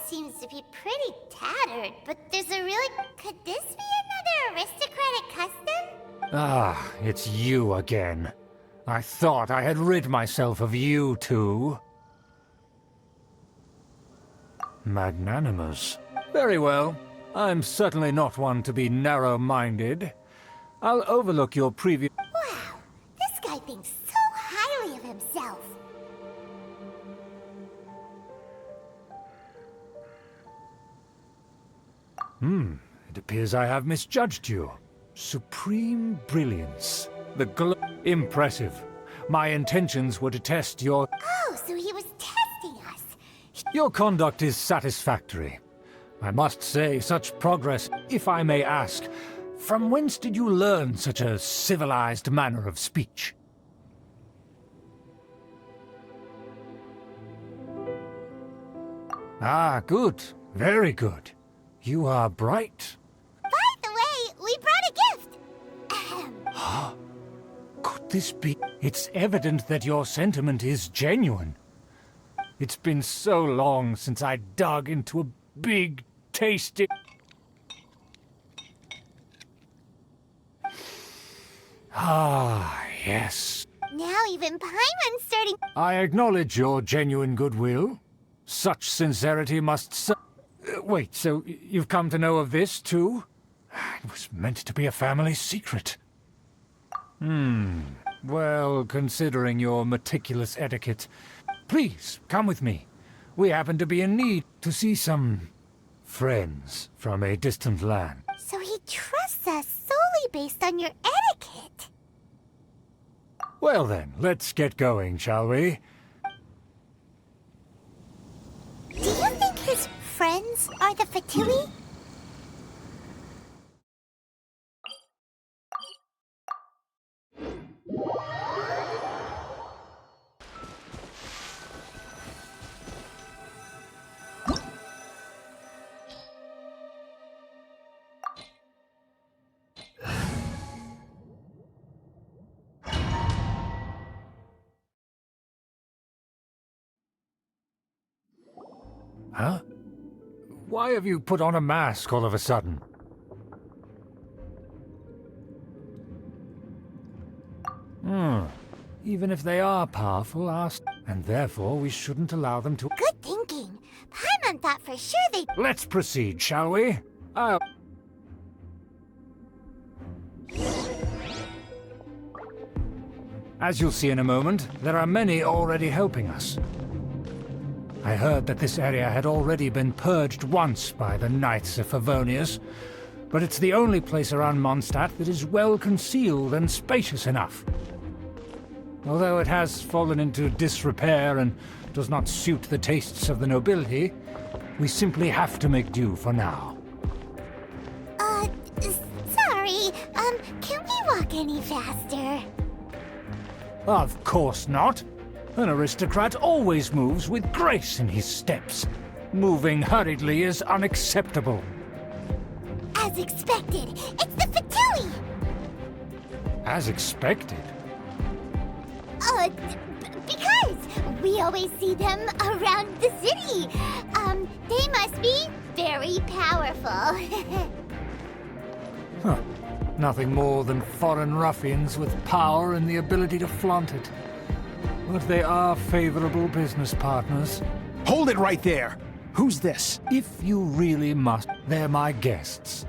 seems to be pretty tattered, but there's a really... Could this be another aristocratic custom? Ah, it's you again. I thought I had rid myself of you two. Magnanimous. Very well. I'm certainly not one to be narrow-minded. I'll overlook your previous... Wow, this guy thinks so highly of himself. It appears I have misjudged you. Supreme brilliance. Impressive. My intentions were to test your... Oh, so he was testing us. Your conduct is satisfactory. I must say, such progress, if I may ask, from whence did you learn such a civilized manner of speech? Ah, good. Very good. You are bright. By the way, we brought a gift. Ahem. Could this be? It's evident that your sentiment is genuine. It's been so long since I dug into a big, tasty... Ah, yes. Now even Paimon's starting... I acknowledge your genuine goodwill. Such sincerity must... wait, so you've come to know of this, too? It was meant to be a family secret. Well, considering your meticulous etiquette, please, come with me. We happen to be in need to see some friends from a distant land. So he trusts us solely based on your etiquette. Well then, let's get going, shall we? Do you think his friends are the Fatui? Huh? Why have you put on a mask all of a sudden? Even if they are powerful, and therefore we shouldn't allow them to... Good thinking. Paimon thought for sure they... Let's proceed, shall we? As you'll see in a moment, there are many already helping us. I heard that this area had already been purged once by the Knights of Favonius, but it's the only place around Mondstadt that is well concealed and spacious enough. Although it has fallen into disrepair and does not suit the tastes of the nobility, we simply have to make do for now. Sorry, can we walk any faster? Of course not. An aristocrat always moves with grace in his steps. Moving hurriedly is unacceptable. As expected, it's the Fatui! As expected? Because we always see them around the city. They must be very powerful. Huh. Nothing more than foreign ruffians with power and the ability to flaunt it. But they are favorable business partners. Hold it right there! Who's this? If you really must, they're my guests.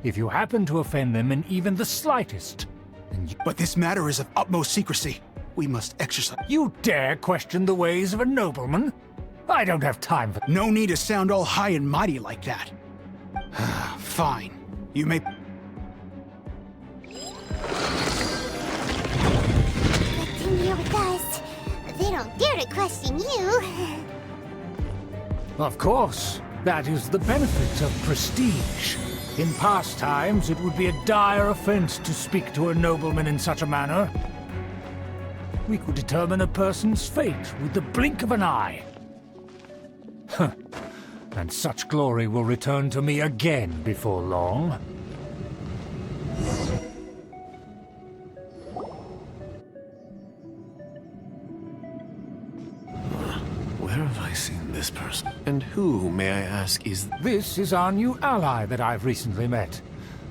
If you happen to offend them in even the slightest, then you... But this matter is of utmost secrecy. We must exercise... You dare question the ways of a nobleman? I don't have time for... No need to sound all high and mighty like that. Fine. You may... Here with us. They don't dare to question you. Of course. That is the benefit of prestige. In past times, it would be a dire offense to speak to a nobleman in such a manner. We could determine a person's fate with the blink of an eye. And such glory will return to me again before long. Where have I I seen this person? And who, may I ask, is... This is our new ally that I've recently met.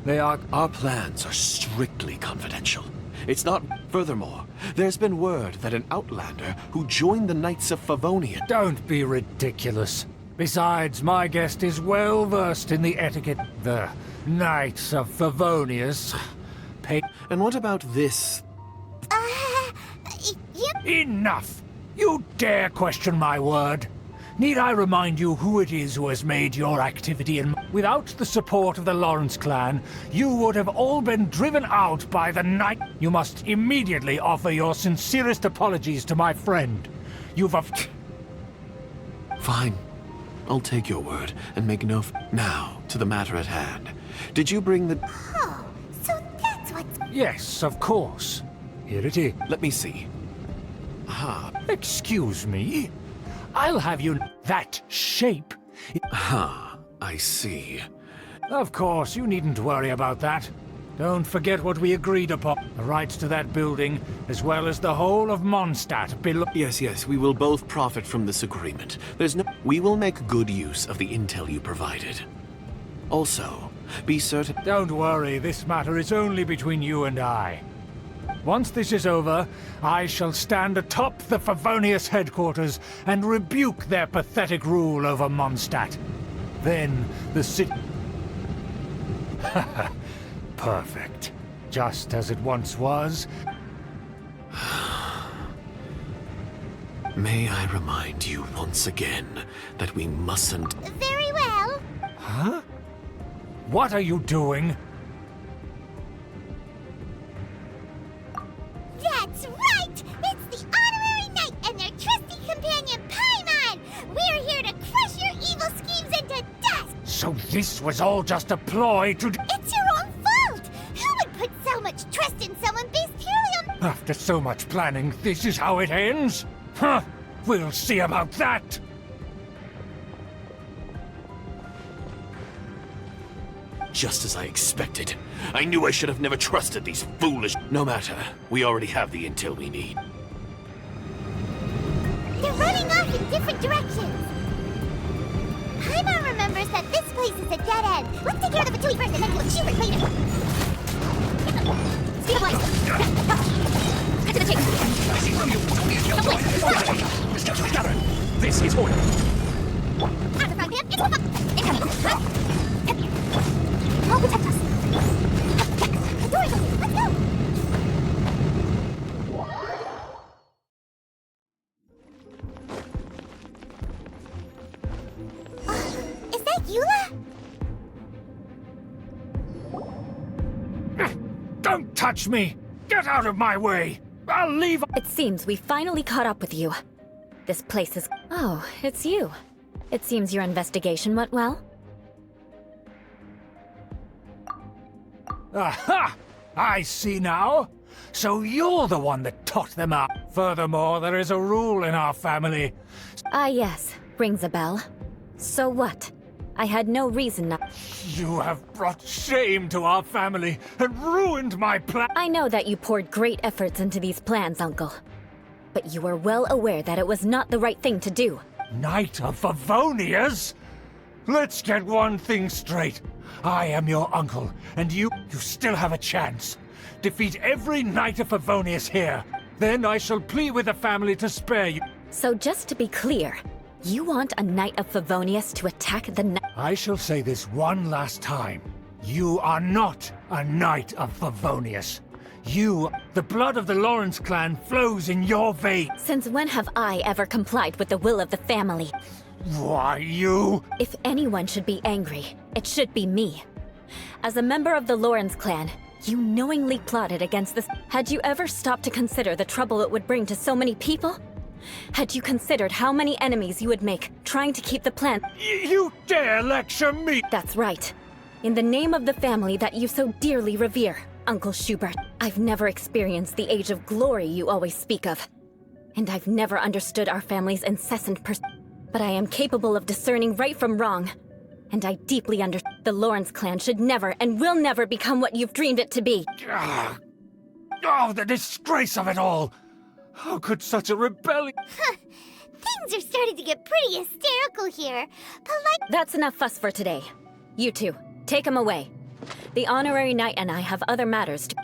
They are... Our plans are strictly confidential. It's not... Furthermore, there's been word that an outlander who joined the Knights of Favonia... Don't be ridiculous. Besides, my guest is well versed in the etiquette. The Knights of Favonius pay... And what about this? Enough! You dare question my word? Need I remind you who it is who has made your activity in... Without the support of the Lawrence clan, you would have all been driven out by the Knight... You must immediately offer your sincerest apologies to my friend. You've... Fine. I'll take your word and make no... Now, to the matter at hand. Did you bring the... Oh, so that's what's... Yes, of course. Here it is. Let me see. Ah. Excuse me? I'll have you... That shape... I see. Of course, you needn't worry about that. Don't forget what we agreed upon. The rights to that building, as well as the whole of Mondstadt below... Yes, we will both profit from this agreement. There's no... We will make good use of the intel you provided. Also, be certain... Don't worry, this matter is only between you and I. Once this is over, I shall stand atop the Favonius headquarters and rebuke their pathetic rule over Mondstadt. Then the city... Perfect. Just as it once was. May I remind you once again that we mustn't... Very well. Huh? What are you doing? That's right! It's the Honorary Knight and their trusty companion, Paimon! We're here to crush your evil schemes into dust! So this was all just a ploy to... It's your own fault! Who would put so much trust in someone based purely on... After so much planning, this is how it ends? Huh! We'll see about that! Just as I expected. I knew I should have never trusted these foolish... No matter. We already have the intel we need. They're running off in different directions. Paimon remembers that this place is a dead end. Let's take care of the Fatui first and then we'll shoot it later. Speed of light. Cut to the chase. This is for you. After frog camp, it's incoming. I'll protect us. The door is open. Let's go. Is that Eula? Don't touch me! Get out of my way! I'll leave... It seems we finally caught up with you. This place is... Oh, it's you. It seems your investigation went well. Aha! I see now. So you're the one that taught them up. Furthermore, there is a rule in our family. Ah, yes. Rings a bell. So what? I had no reason not... You have brought shame to our family and ruined my plan. I know that you poured great efforts into these plans, Uncle. But you were well aware that it was not the right thing to do. Knight of Favonius? Let's get one thing straight. I am your uncle, and you still have a chance. Defeat every Knight of Favonius here. Then I shall plead with the family to spare you. So just to be clear, you want a Knight of Favonius to attack the I shall say this one last time. You are not a Knight of Favonius. The blood of the Lawrence clan flows in your veins. Since when have I ever complied with the will of the family? Why, you... If anyone should be angry, it should be me. As a member of the Lawrence clan, you knowingly plotted against this. Had you ever stopped to consider the trouble it would bring to so many people? Had you considered how many enemies you would make trying to keep the plan? You dare lecture me? That's right. In the name of the family that you so dearly revere, Uncle Schubert, I've never experienced the age of glory you always speak of. And I've never understood our family's incessant but I am capable of discerning right from wrong. And I deeply understand the Lawrence clan should never and will never become what you've dreamed it to be. Oh, the disgrace of it all! How could such a rebellion... Things are starting to get pretty hysterical here. Polite. That's enough fuss for today. You two, take him away. The honorary knight and I have other matters to...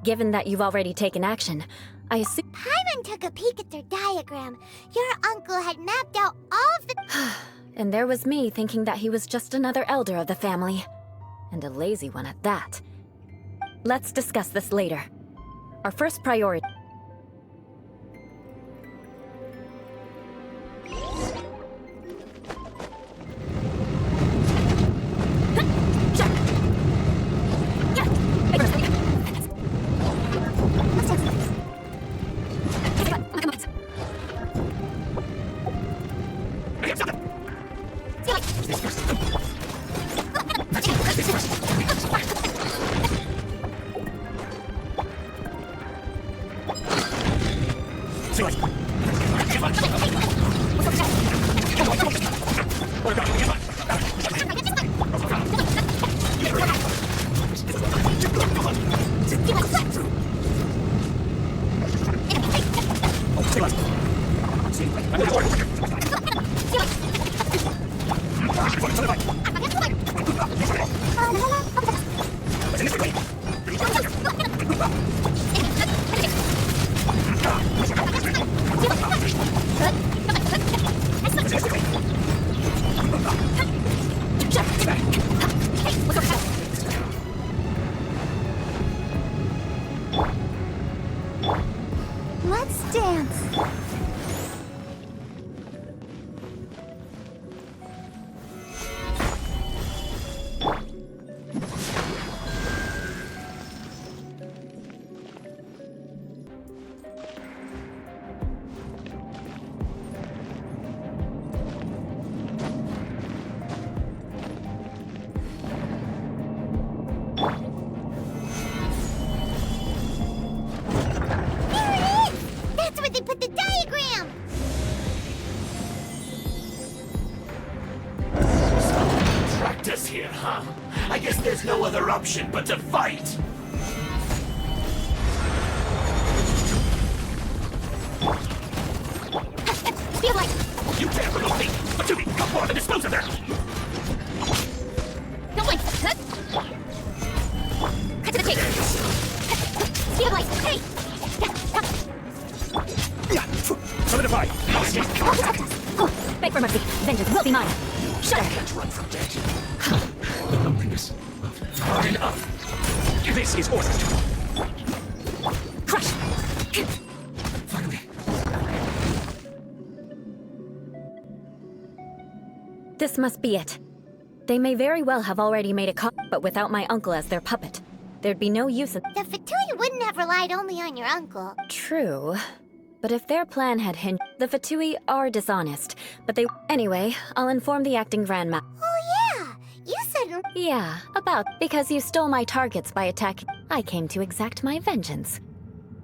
Given that you've already taken action, I assume... Paimon took a peek at their diagram. Your uncle had mapped out all of the... And there was me thinking that he was just another elder of the family. And a lazy one at that. Let's discuss this later. Our first priority... Let's dance. They put the diagram! Practice here, huh? I guess there's no other option but to fight! Feel like... You can't remove me! But you need come forward and dispose of them! No one! Cut to the chase! Feel like... Hey! Solidify! Beg for mercy. Vengeance will be mine. Shut I up. can't run from death. The loneliness of hard enough. This is order. Crush. Finally. This must be it. They may very well have already made a call, but without my uncle as their puppet, there'd be no use in... The Fatui wouldn't have relied only on your uncle. True. But if their plan had hinged... The Fatui are dishonest, but they... Anyway, I'll inform the acting grandma. Oh yeah! You said... Yeah, about... Because you stole my targets by attacking... I came to exact my vengeance.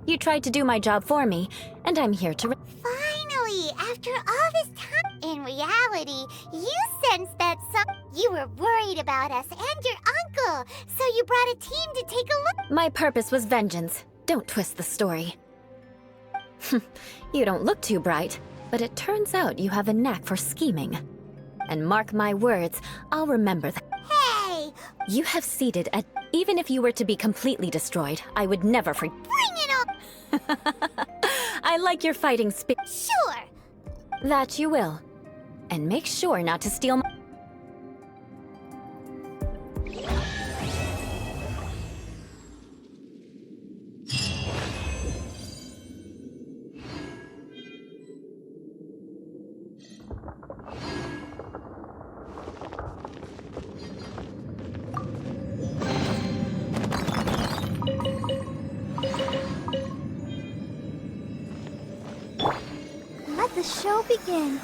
You tried to do my job for me, and I'm here to... Finally! After all this time... In reality, you sensed that you were worried about us and your uncle, so you brought a team to take a look... My purpose was vengeance. Don't twist the story. You don't look too bright, but it turns out you have a knack for scheming. And mark my words, I'll remember that. Hey! You have seeded at... Even if you were to be completely destroyed, I would never Bring it on! I like your fighting spirit. Sure! That you will. And make sure not to steal my... Let the show begin.